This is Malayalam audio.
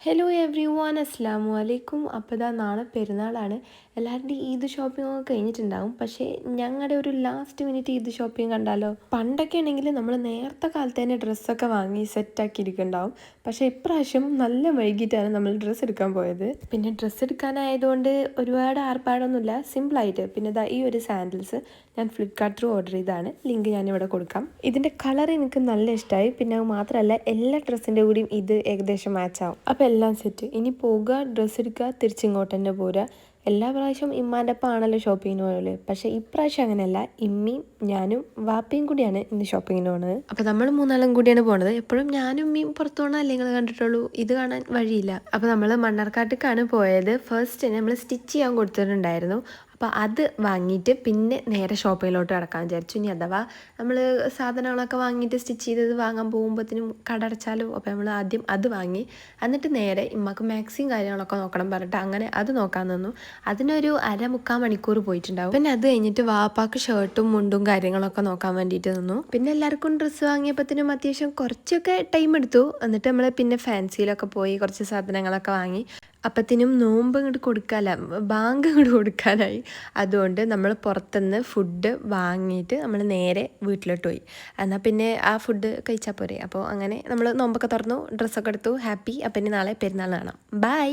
ഹലോ എവ്രി വൺ അസ്സാം വലൈക്കും. അപ്പോൾ ഇതാ നാളെ പെരുന്നാളാണ്. എല്ലാവരുടെയും ഈദ് ഷോപ്പിംഗ് ഒക്കെ കഴിഞ്ഞിട്ടുണ്ടാകും. പക്ഷേ ഞങ്ങളുടെ ഒരു ലാസ്റ്റ് മിനിറ്റ് ഈദ് ഷോപ്പിംഗ് കണ്ടാലോ. പണ്ടൊക്കെ ആണെങ്കിൽ നമ്മൾ നേരത്തെ കാലത്ത് തന്നെ ഡ്രസ്സൊക്കെ വാങ്ങി സെറ്റാക്കി ഇരിക്കുന്നുണ്ടാവും. പക്ഷേ ഇപ്രാവശ്യം നല്ല വൈകിട്ടാണ് നമ്മൾ ഡ്രസ്സ് എടുക്കാൻ പോയത്. പിന്നെ ഡ്രസ്സ് എടുക്കാനായതുകൊണ്ട് ഒരുപാട് ആർപ്പാടൊന്നുമില്ല, സിമ്പിളായിട്ട്. പിന്നെ ഇതാ ഈ ഒരു സാൻഡിൽസ് ഞാൻ ഫ്ലിപ്കാർട്ട് ത്രൂ ഓർഡർ ചെയ്തതാണ്. ലിങ്ക് ഞാനിവിടെ കൊടുക്കാം. ഇതിൻ്റെ കളർ എനിക്ക് നല്ല ഇഷ്ടമായി. പിന്നെ അത് മാത്രമല്ല എല്ലാ ഡ്രസ്സിൻ്റെ കൂടിയും ഇത് ഏകദേശം മാച്ച് ആവും. അപ്പോൾ എല്ലാം സെറ്റ്. ഇനി പോകുക, ഡ്രസ്സ് എടുക്കുക, തിരിച്ചിങ്ങോട്ട് തന്നെ പോരുക. എല്ലാ പ്രാവശ്യവും ഇമ്മാൻ്റെ ഒപ്പം ആണല്ലോ ഷോപ്പിങ്ങിന് പോകല്. പക്ഷേ ഇപ്രാവശ്യം അങ്ങനെയല്ല, ഇമ്മയും ഞാനും വാപ്പയും കൂടിയാണ് ഇന്ന് ഷോപ്പിങ്ങിന് പോകുന്നത്. അപ്പോൾ നമ്മൾ മൂന്നാളും കൂടിയാണ് പോകുന്നത്. എപ്പോഴും ഞാനും ഉമ്മയും പുറത്തു പോകണം അല്ലെങ്കിൽ കണ്ടിട്ടുള്ളൂ, ഇത് കാണാൻ വഴിയില്ല. അപ്പോൾ നമ്മൾ മണ്ണാർക്കാട്ടേക്കാണ് പോയത്. ഫസ്റ്റ് നമ്മൾ സ്റ്റിച്ച് ചെയ്യാൻ കൊടുത്തിട്ടുണ്ടായിരുന്നു. അപ്പോൾ അത് വാങ്ങിയിട്ട് പിന്നെ നേരെ ഷോപ്പിങ്ങിലോട്ട് കിടക്കാൻ വിചാരിച്ചു. ഇനി അഥവാ നമ്മൾ സാധനങ്ങളൊക്കെ വാങ്ങിയിട്ട് സ്റ്റിച്ച് ചെയ്തത് വാങ്ങാൻ പോകുമ്പോഴത്തേനും കടടച്ചാലോ. അപ്പോൾ നമ്മൾ ആദ്യം അത് വാങ്ങി, എന്നിട്ട് നേരെ ഇമ്മക്ക് മാക്സിയും കാര്യങ്ങളൊക്കെ നോക്കണം പറഞ്ഞിട്ട് അങ്ങനെ അത് നോക്കാൻ നിന്നു. അതിനൊരു മുക്കാൽ മണിക്കൂർ പോയിട്ടുണ്ടാവും. പിന്നെ അത് കഴിഞ്ഞിട്ട് വാപ്പാക്ക് ഷർട്ടും മുണ്ടും കാര്യങ്ങളൊക്കെ നോക്കാൻ വേണ്ടിയിട്ട് നിന്നു. പിന്നെ എല്ലാവർക്കും ഡ്രസ്സ് വാങ്ങിയപ്പോഴത്തേനും അത്യാവശ്യം കുറച്ചൊക്കെ ടൈം എടുത്തു. എന്നിട്ട് നമ്മൾ പിന്നെ ഫാൻസിയിലൊക്കെ പോയി കുറച്ച് സാധനങ്ങളൊക്കെ വാങ്ങി. അപ്പത്തിനും നോമ്പ് ഇങ്ങോട്ട് കൊടുക്കാല്ല, ബാങ്ക് ഇങ്ങോട്ട് കൊടുക്കാനായി. അതുകൊണ്ട് നമ്മൾ പുറത്തുനിന്ന് ഫുഡ് വാങ്ങിയിട്ട് നമ്മൾ നേരെ വീട്ടിലോട്ട് പോയി. എന്നാൽ പിന്നെ ആ ഫുഡ് കഴിച്ചാൽ പോരെ. അപ്പോൾ അങ്ങനെ നമ്മൾ നോമ്പൊക്കെ തുറന്നു, ഡ്രസ്സൊക്കെ എടുത്തു, ഹാപ്പി. അപ്പം ഇനി നാളെ പെരുന്നാൾ കാണാം. ബൈ.